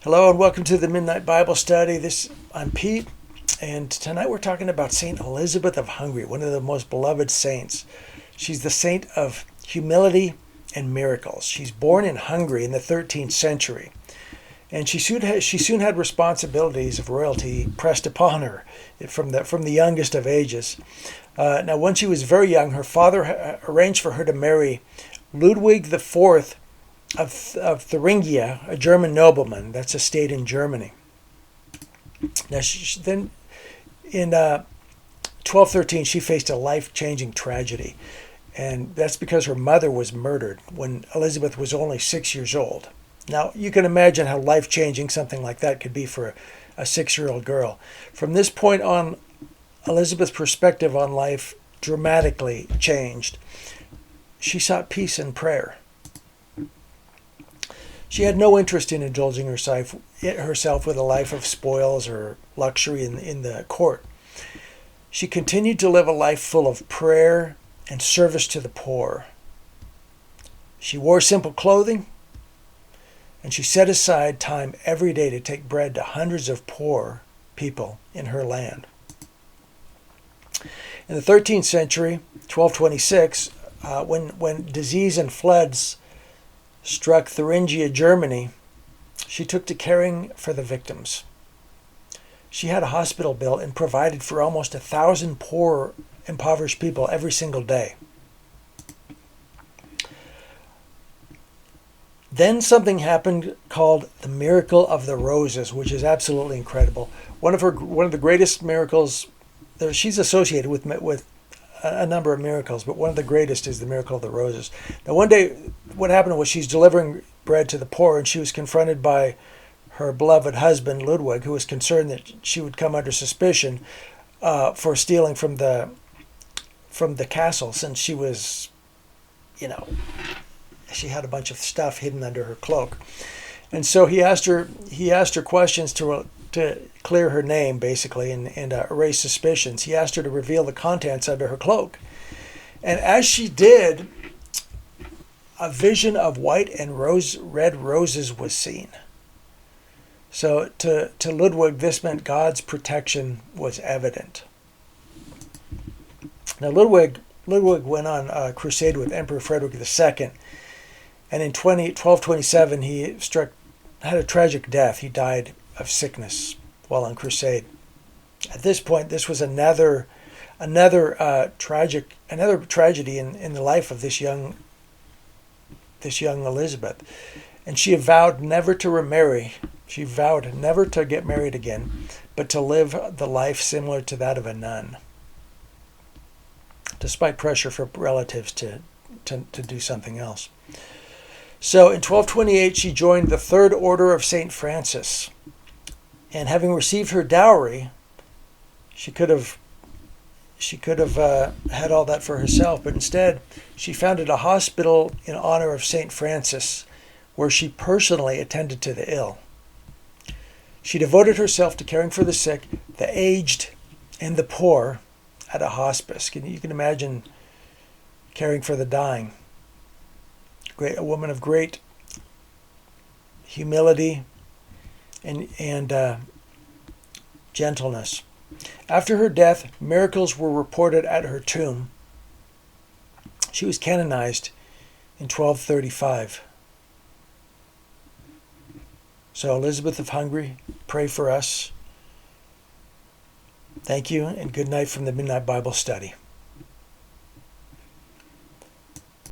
Hello and welcome to the Midnight Bible Study. I'm Pete, and tonight we're talking about Saint Elizabeth of Hungary, one of the most beloved saints. She's the saint of humility and miracles. She's born in Hungary in the 13th century, and she soon had responsibilities of royalty pressed upon her from the youngest of ages. Now, when she was very young, her father arranged for her to marry Ludwig IV of Thuringia, a German nobleman. That's a state in Germany. Now, then in 1213, she faced a life-changing tragedy, and that's because her mother was murdered when Elizabeth was only 6 years old. Now, you can imagine how life-changing something like that could be for a 6-year-old girl. From this point on, Elizabeth's perspective on life dramatically changed. She sought peace and prayer. She had no interest in indulging herself with a life of spoils or luxury in the court. She continued to live a life full of prayer and service to the poor. She wore simple clothing, and she set aside time every day to take bread to hundreds of poor people in her land. In the 13th century, 1226, when disease and floods struck Thuringia, Germany, she took to caring for the victims. She had a hospital built and provided for almost 1,000 poor, impoverished people every single day. Then something happened called the miracle of the roses, which is absolutely incredible. One of the greatest miracles. She's associated with a number of miracles, but one of the greatest is the miracle of the roses. Now, one day, what happened was she's delivering bread to the poor, and she was confronted by her beloved husband, Ludwig, who was concerned that she would come under suspicion for stealing from the castle, since she was, she had a bunch of stuff hidden under her cloak. And so he asked her questions to clear her name, basically, and erase suspicions. He asked her to reveal the contents under her cloak. And as she did, a vision of white and red roses was seen. So to Ludwig, this meant God's protection was evident. Now, Ludwig went on a crusade with Emperor Frederick II, and in 1227 he had a tragic death. He died of sickness while on crusade. At this point, this was another tragedy in the life of this young Elizabeth, and she vowed never to remarry. She vowed never to get married again, but to live the life similar to that of a nun, despite pressure from relatives to do something else. So in 1228, she joined the Third Order of St. Francis. And having received her dowry, she could have had all that for herself, but instead she founded a hospital in honor of St. Francis, where she personally attended to the ill. She devoted herself to caring for the sick, the aged, and the poor at a hospice. You can imagine caring for the dying. A woman of great humility and gentleness. After her death, miracles were reported at her tomb. She was canonized in 1235. So, Elizabeth of Hungary, pray for us. Thank you, and good night from the Midnight Bible Study.